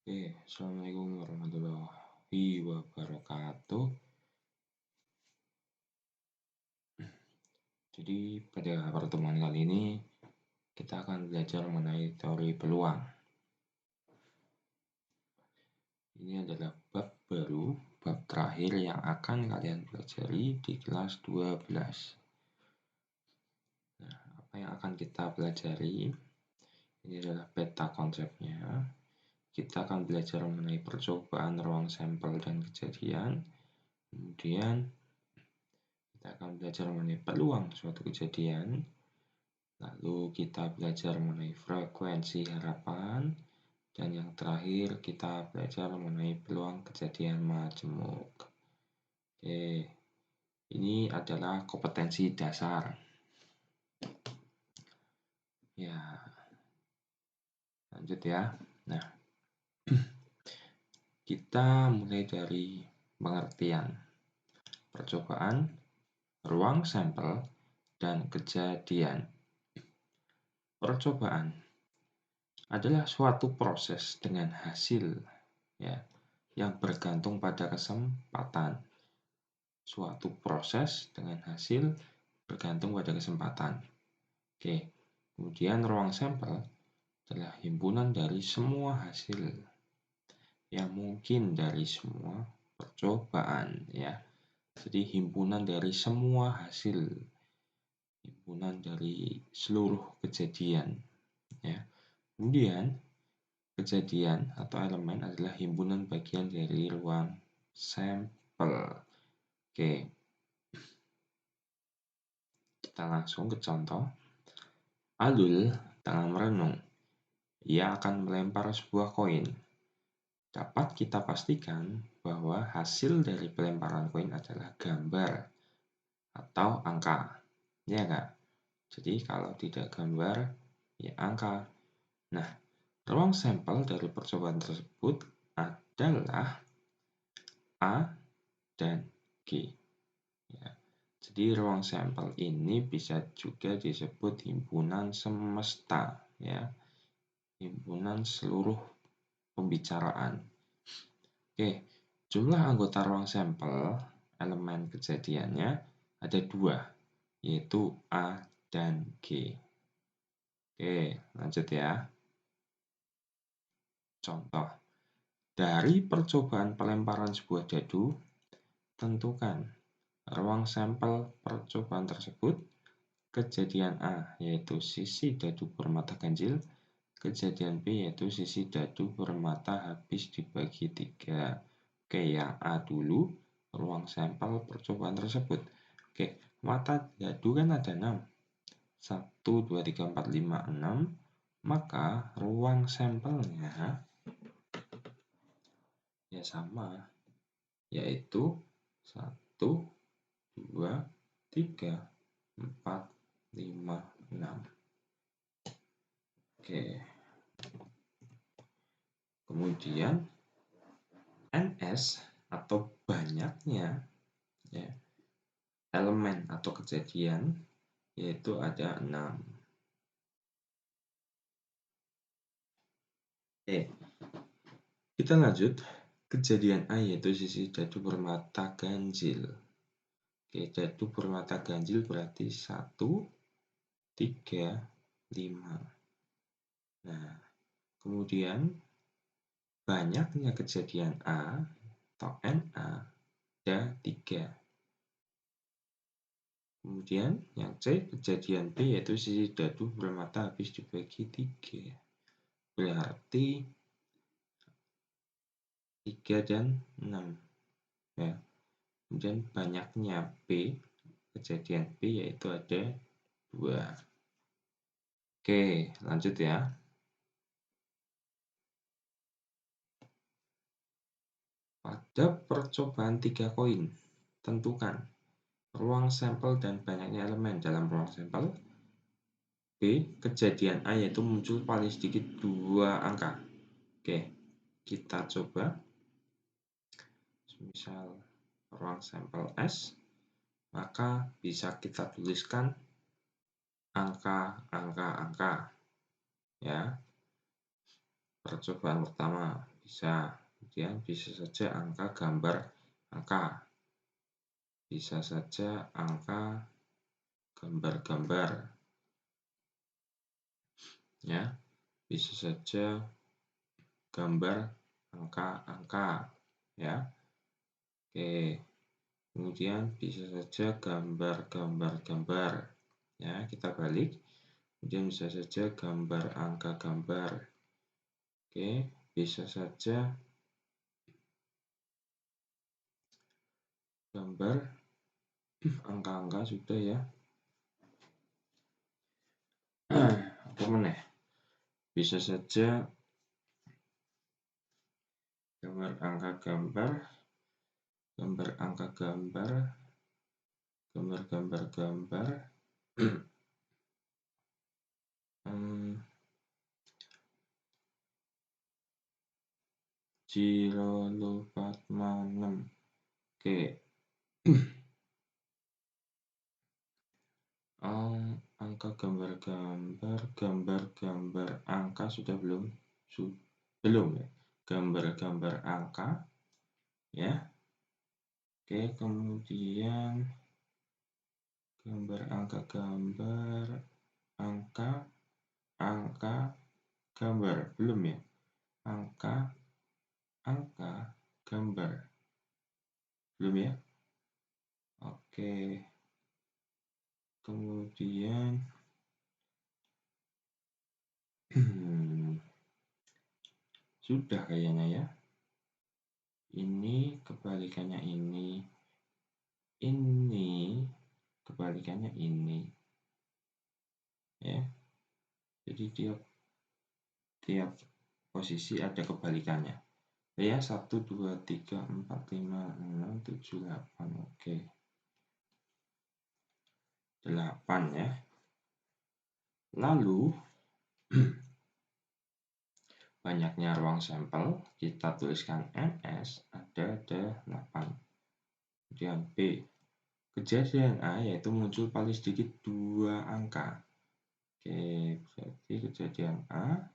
Oke, Assalamualaikum warahmatullahi wabarakatuh. Jadi pada pertemuan kali ini kita akan belajar mengenai teori peluang. Ini adalah bab baru, bab terakhir yang akan kalian pelajari di kelas 12. Nah, apa yang akan kita pelajari? Ini adalah beta konsepnya. Kita akan belajar mengenai percobaan ruang sampel dan kejadian. Kemudian kita akan belajar mengenai peluang suatu kejadian. Lalu kita belajar mengenai frekuensi harapan. Dan yang terakhir kita belajar mengenai peluang kejadian majemuk. Oke, ini adalah kompetensi dasar. Ya, lanjut ya. Nah, kita mulai dari pengertian percobaan, ruang sampel, dan kejadian. Percobaan adalah suatu proses dengan hasil ya, yang bergantung pada kesempatan. Suatu proses dengan hasil bergantung pada kesempatan. Oke, kemudian ruang sampel adalah himpunan dari semua hasil yang mungkin dari semua percobaan ya. Jadi himpunan dari semua hasil, himpunan dari seluruh kejadian ya. Kemudian kejadian atau elemen adalah himpunan bagian dari ruang sampel. Oke, kita langsung ke contoh. Alul tengah merenung. Ia akan melempar sebuah koin. Dapat kita pastikan bahwa hasil dari pelemparan koin adalah gambar atau angka. Ya enggak? Jadi kalau tidak gambar, ya angka. Nah, ruang sampel dari percobaan tersebut adalah A dan G. Ya. Jadi ruang sampel ini bisa juga disebut himpunan semesta, ya, himpunan seluruh pembicaraan. Oke, jumlah anggota ruang sampel elemen kejadiannya ada 2, yaitu A dan G. Oke, lanjut ya. Contoh, dari percobaan pelemparan sebuah dadu, tentukan ruang sampel percobaan tersebut. Kejadian A, yaitu sisi dadu bermata ganjil. Kejadian B, yaitu sisi dadu bermata habis dibagi 3. Oke, yang A dulu, ruang sampel percobaan tersebut. Oke, mata dadu kan ada 6. 1, 2, 3, 4, 5, 6. Maka ruang sampelnya ya sama, yaitu 1, 2, 3, 4, 5, 6. Oke. Kemudian NS atau banyaknya ya, elemen atau kejadian yaitu ada 6. Oke. Kita lanjut. Kejadian A yaitu sisi dadu bermata ganjil. Oke, dadu bermata ganjil berarti 1, 3, 5. Nah, kemudian banyaknya kejadian A atau NA ada 3. Kemudian yang C, kejadian B yaitu sisi dadu bermata habis dibagi 3. Berarti 3 dan 6. Ya. Kemudian banyaknya B, kejadian B yaitu ada 2. Oke, lanjut ya. Pada percobaan 3 koin, tentukan ruang sampel dan banyaknya elemen dalam ruang sampel. B, kejadian A yaitu muncul paling sedikit 2 angka. Oke, kita coba. Misal ruang sampel S, maka bisa kita tuliskan angka ya. percobaan pertama bisa, kemudian bisa saja angka gambar angka, bisa saja angka gambar-gambar, ya, bisa saja gambar angka-angka, ya. Oke, kemudian bisa saja gambar-gambar-gambar, ya, kita balik. Kemudian bisa saja gambar angka gambar. Oke, bisa saja gambar angka-angka sudah, ya. Apa meneh? Bisa saja gambar angka gambar, gambar angka gambar, gambar-gambar gambar. Hmm, 0,46. Oke. Angka gambar-gambar, gambar-gambar angka sudah belum? Belum, ya. Gambar-gambar angka, ya. Oke, kemudian gambar angka gambar, angka, angka, gambar. Belum, ya. Angka, gambar. Belum, ya. Oke. Kemudian sudah kayaknya, ya. Ini kebalikannya ini kebalikannya ini, ya. Jadi tiap posisi ada kebalikannya, ya. 1, 2, 3, 4, 5, 6, 7, 8. Oke, 8, ya. Lalu banyaknya ruang sampel, kita tuliskan NS, ada 8. Kemudian B, kejadian A yaitu muncul paling sedikit 2 angka. Oke, berarti kejadian A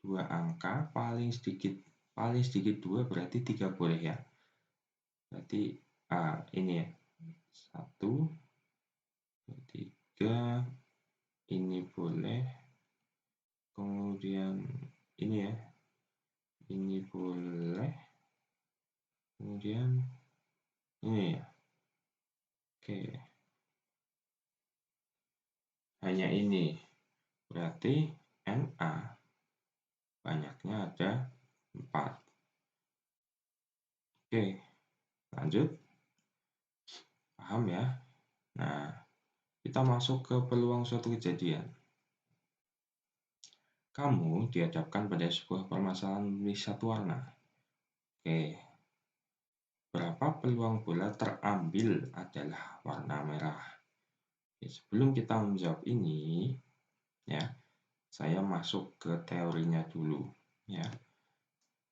2 angka, paling sedikit 2 berarti 3 boleh, ya. Berarti ini, ya, 1, 2, 3, ini boleh, kemudian ini, ya, ini boleh, kemudian ini, ya. Oke, hanya ini, berarti NA banyaknya ada 4. Oke, lanjut. Paham, ya? Nah, kita masuk ke peluang suatu kejadian. Kamu dihadapkan pada sebuah permasalahan memilih satu warna. Oke, berapa peluang bola terambil adalah warna merah? Oke, sebelum kita menjawab ini, ya, saya masuk ke teorinya dulu, ya.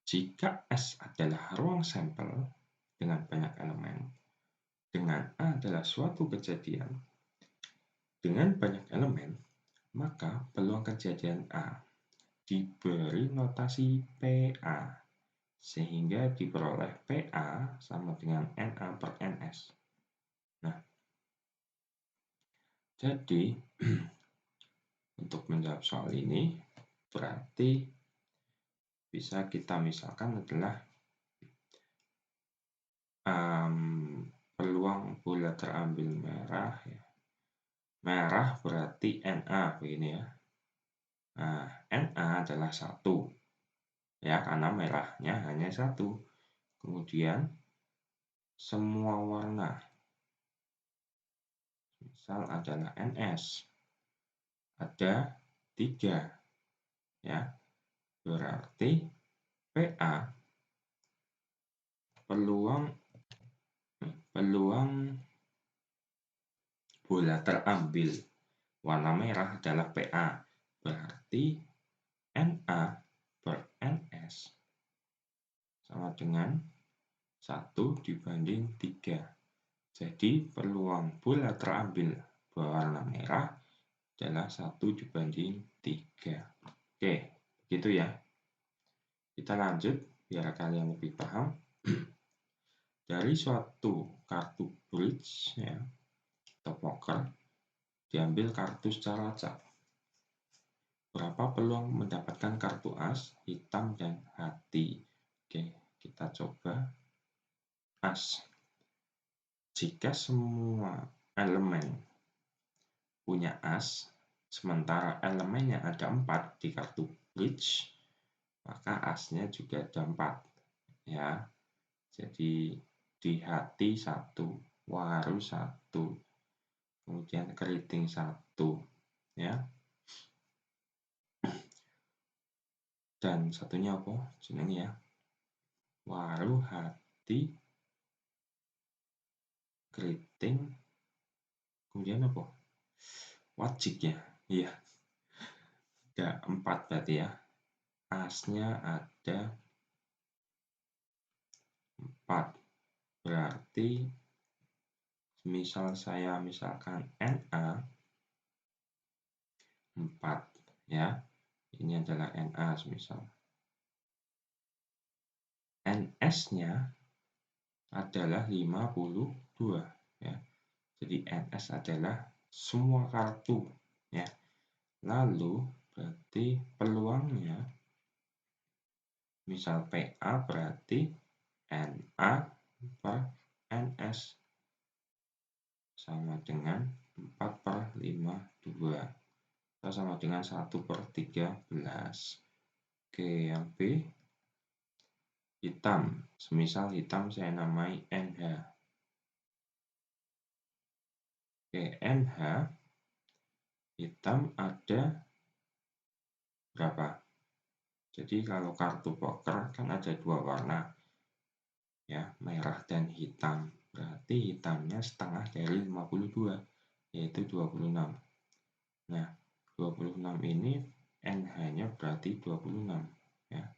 Jika S adalah ruang sampel dengan banyak elemen, dengan A adalah suatu kejadian dengan banyak elemen, maka peluang kejadian A diberi notasi PA, sehingga diperoleh PA sama dengan NA per NS. Nah, jadi untuk menjawab soal ini, berarti bisa kita misalkan adalah peluang bola terambil merah, ya. Merah berarti NA, begini, ya. Nah, NA adalah 1, ya, karena merahnya hanya 1. Kemudian semua warna, misal adalah NS, ada 3, ya. Berarti PA peluang bola terambil warna merah adalah PA, berarti NA per NS sama dengan 1 dibanding 3. Jadi peluang bola terambil berwarna merah adalah 1 dibanding 3. Oke, gitu, ya. Kita lanjut biar kalian lebih paham. Dari suatu kartu bridge ya, atau poker, diambil kartu secara acak. Berapa peluang mendapatkan kartu as, hitam, dan hati? Oke, kita coba as. Jika semua elemen punya as, sementara elemennya ada 4 di kartu bridge, maka asnya juga ada 4. Ya, jadi di hati 1, waru 1, kemudian keriting 1, ya. Dan satunya apa? Jenenge ya. Waru, hati, keriting, kemudian apa? Wajik ya. Iya. Ada 4 berarti ya. Asnya ada 4. Berarti misal saya misalkan NA 4 ya. Ini adalah NA misal. NS-nya adalah 52 ya. Jadi NS adalah semua kartu ya. Lalu berarti peluangnya misal PA berarti NA per NS sama dengan 4/52 atau sama dengan 1/13. Oke, yang B hitam. Semisal hitam saya namai NH. Oke, NH hitam ada berapa? Jadi kalau kartu poker kan ada 2 warna ya, merah dan hitam. Berarti hitamnya setengah dari 52 yaitu 26. Nah, 26 ini NH-nya berarti 26 ya.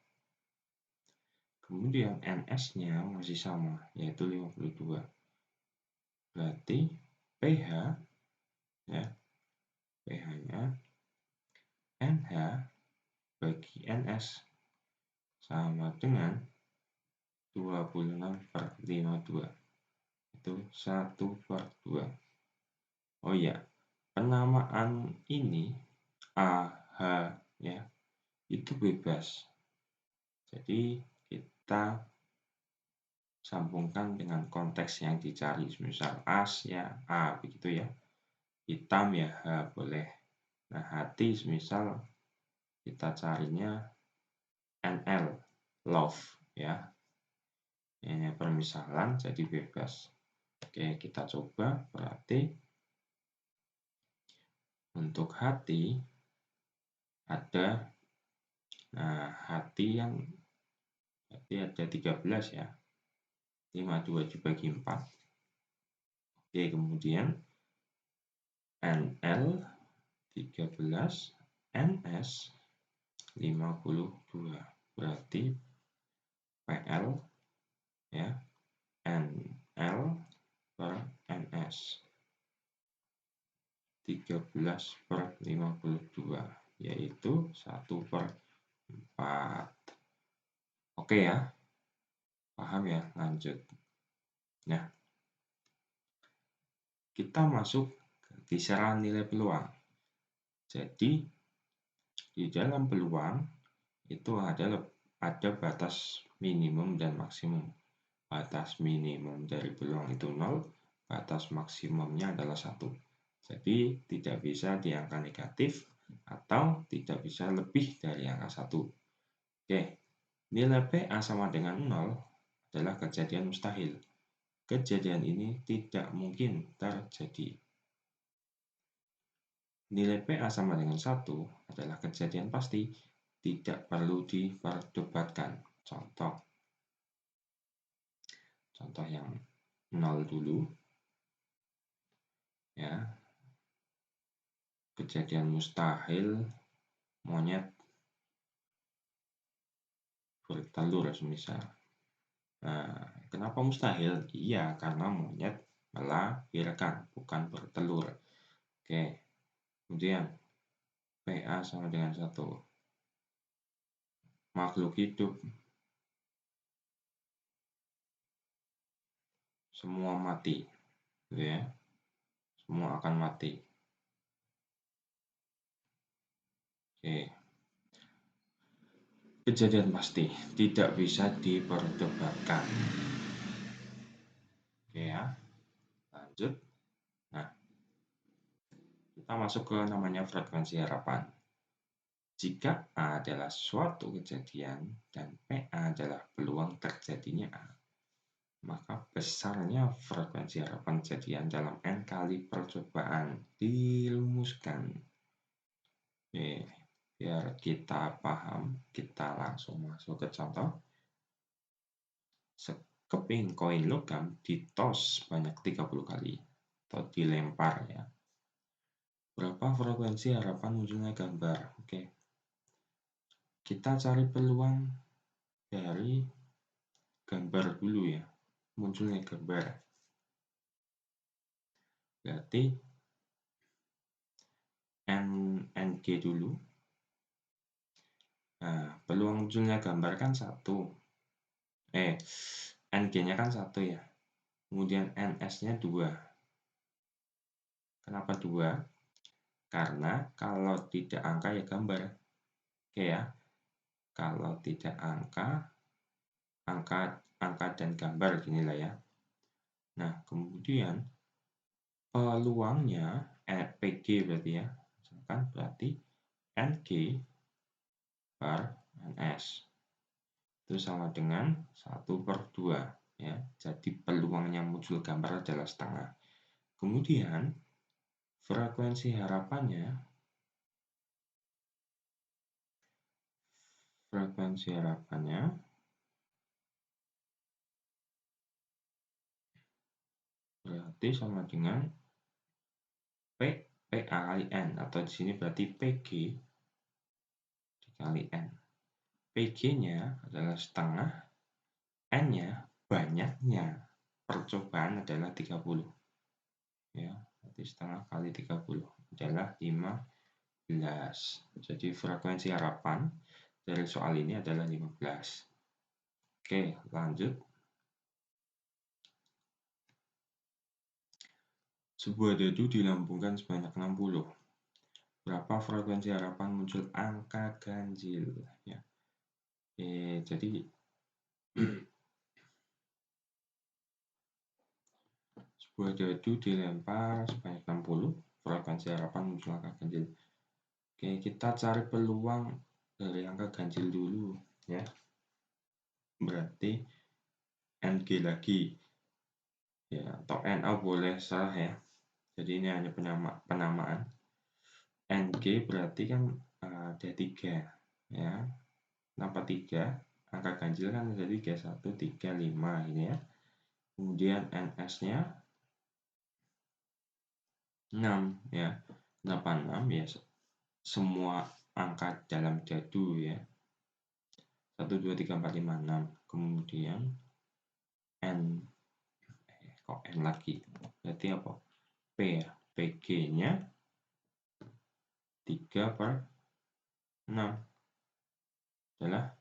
Kemudian NS-nya masih sama yaitu 52. Berarti PH ya, PH-nya NH bagi NS sama dengan 26/52. Itu 1/2. Oh iya, penamaan ini AH ya, itu bebas. Jadi kita sambungkan dengan konteks yang dicari. Misal as ya A begitu ya. Hitam ya H boleh. Nah, hati misal kita carinya NL, love ya. Ini permisalan jadi bebas. Oke, kita coba. Berarti untuk hati ada, nah hati yang berarti ada 13 ya. 52 dibagi 4. Oke, kemudian NL 13, NS 52. Berarti PL ya, NL per NS 13/52 yaitu 1/4. Oke ya, paham ya? Lanjut. Nah, kita masuk ke kisaran nilai peluang. Jadi di dalam peluang itu ada batas minimum dan maksimum. Batas minimum dari peluang itu 0, batas maksimumnya adalah 1. Jadi tidak bisa di angka negatif atau tidak bisa lebih dari angka 1. Oke, nilai PA sama dengan 0 adalah kejadian mustahil. Kejadian ini tidak mungkin terjadi. Nilai PA sama dengan 1 adalah kejadian pasti, tidak perlu diperdebatkan. Contoh yang 0 dulu. Ya. Kejadian mustahil monyet bertelur semisal. Nah, kenapa mustahil? Iya, karena monyet melahirkan, bukan bertelur. Oke. Kemudian PA sama dengan 1. makhluk hidup. Semua mati, gitu ya. Semua akan mati. Oke. Kejadian pasti, tidak bisa diperdebatkan. Oke ya, lanjut. Nah, kita masuk ke namanya frekuensi harapan. Jika A adalah suatu kejadian dan PA adalah peluang terjadinya A, maka besarnya frekuensi harapan kejadian dalam N kali percobaan dirumuskan. Oke, biar kita paham, kita langsung masuk ke contoh. Sekeping koin logam ditos banyak 30 kali atau dilempar ya. Berapa frekuensi harapan munculnya gambar? Oke. Kita cari peluang dari gambar dulu ya. Munculnya gambar. Berarti NG dulu. Nah, peluang munculnya gambar kan 1. NG-nya kan 1 ya. Kemudian NS-nya 2. Kenapa 2? Karena kalau tidak angka ya gambar. Oke ya. Kalau tidak angka dan gambar ginilah ya. Nah, kemudian peluangnya PG berarti ya. Misalkan berarti NG per NS. Itu sama dengan 1/2 ya. Jadi peluangnya muncul gambar adalah setengah. Kemudian frekuensi harapannya berarti sama dengan PA kali N, atau di sini berarti PG dikali N. PG-nya adalah setengah, N-nya banyaknya percobaan adalah 30. Ya, berarti setengah kali 30 adalah 15. Jadi frekuensi harapan dari soal ini adalah 15. Oke, lanjut. Sebuah dadu dilambungkan sebanyak 60. Berapa frekuensi harapan muncul angka ganjil? Ya. Jadi sebuah dadu dilempar sebanyak 60, frekuensi harapan muncul angka ganjil. Oke, kita cari peluang dari angka ganjil dulu ya. Berarti NG lagi ya, atau NA boleh salah ya. Jadi ini hanya penamaan. NG berarti kan ada 3 ya. Kenapa 3? Angka ganjil kan ada 3, 1, 3, 5 ini ya. Kemudian NS-nya 6 ya. Kenapa 6 ya? Semua angka dalam dadu ya. 1, 2, 3, 4, 5, 6. Kemudian kok N lagi? Berarti apa? P ya. PG-nya 3/6 adalah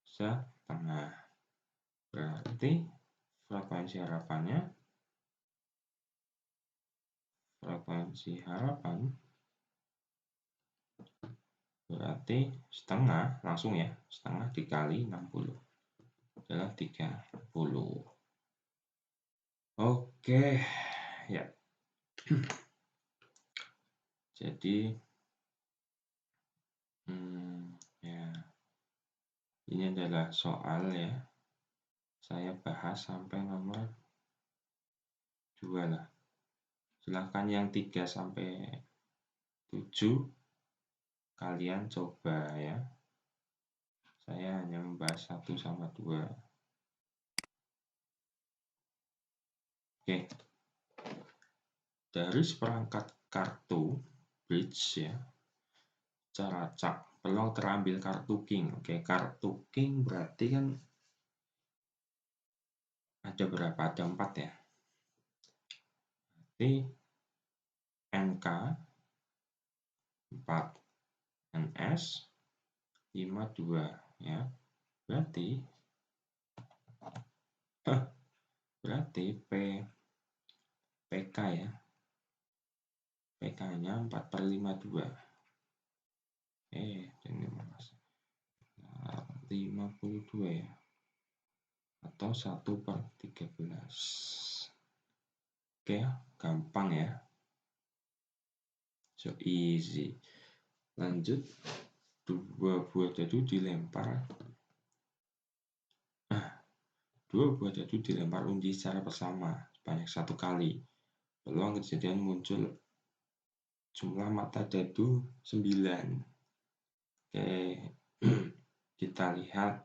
setengah. Berarti frekuensi harapan berarti setengah, langsung ya, setengah dikali 60 adalah 30. Oke ya. Jadi ya, ini adalah soal ya. Saya bahas sampai nomor 2 lah. Silahkan yang 3 sampai 7 kalian coba ya. Saya hanya membahas 1 sama 2. Oke. Dari seperangkat kartu bridge ya. Cara cak peluang terambil kartu king. Oke, kartu king berarti kan ada berapa? Ada 4 ya. Berarti NK 4, NS 52 ya. Berarti PK ya. PK-nya 4/52. Ini 52 ya. Atau 1/13. Oke, gampang ya. So easy. Lanjut, 2 buah dadu dilempar. 2 buah dadu dilempar undi secara bersama sebanyak 1 kali. Peluang kejadian muncul jumlah mata dadu 9. Oke, kita lihat.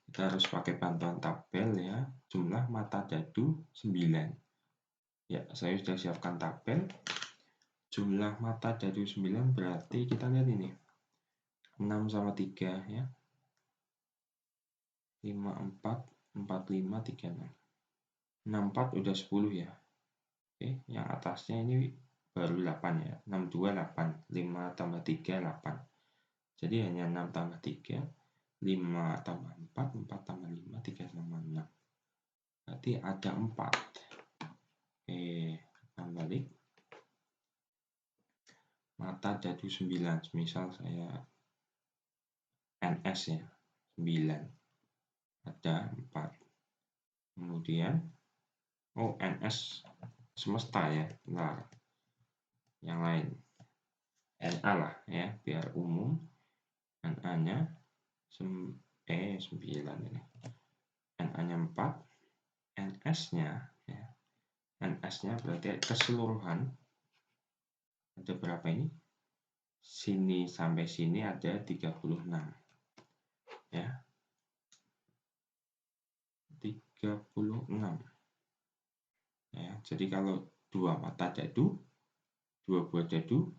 Kita harus pakai bantuan tabel ya. Jumlah mata dadu 9. Ya, saya sudah siapkan tabel. Jumlah mata dadu 9 berarti kita lihat ini. 6 sama 3 ya. 5, 4, 4, 5, 3, 6. 6, 4 udah 10 ya. Oke, yang atasnya ini baru 8 ya. 6, 2, 8. 5 tambah 3, 8. Jadi hanya 6 tambah 3. 5 tambah 4, 4 tambah 5, 3 tambah 6. Berarti ada 4. Oke, kita balik. Mata dadu 9. Misal saya NS ya. 9. Ada 4. Kemudian NS semesta ya. Nah, yang lain. NA lah ya, biar umum. NA-nya 9 ini. NA-nya 4. NS-nya ya. NS-nya berarti keseluruhan ada berapa ini? Sini sampai sini ada 36. Ya. 36. Ya, jadi kalau 2 mata dadu, 2 buah dadu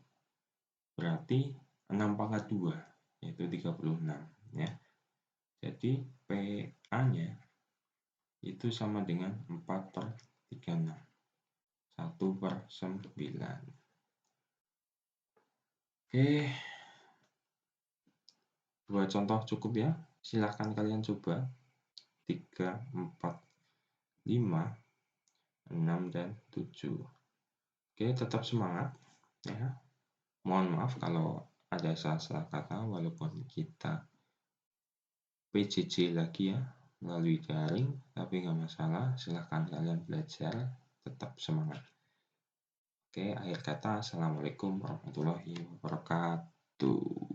berarti 6/2 yaitu 36 ya. Jadi PA-nya itu sama dengan 4/36. 1/9. Oke. 2 contoh cukup ya. Silahkan kalian coba. 3, 4, 5, 6, dan 7. Oke, tetap semangat ya. Mohon maaf kalau ada salah-salah kata walaupun kita PJJ lagi ya melalui daring, tapi nggak masalah. Silahkan kalian belajar, tetap semangat. Oke, akhir kata, Assalamualaikum warahmatullahi wabarakatuh.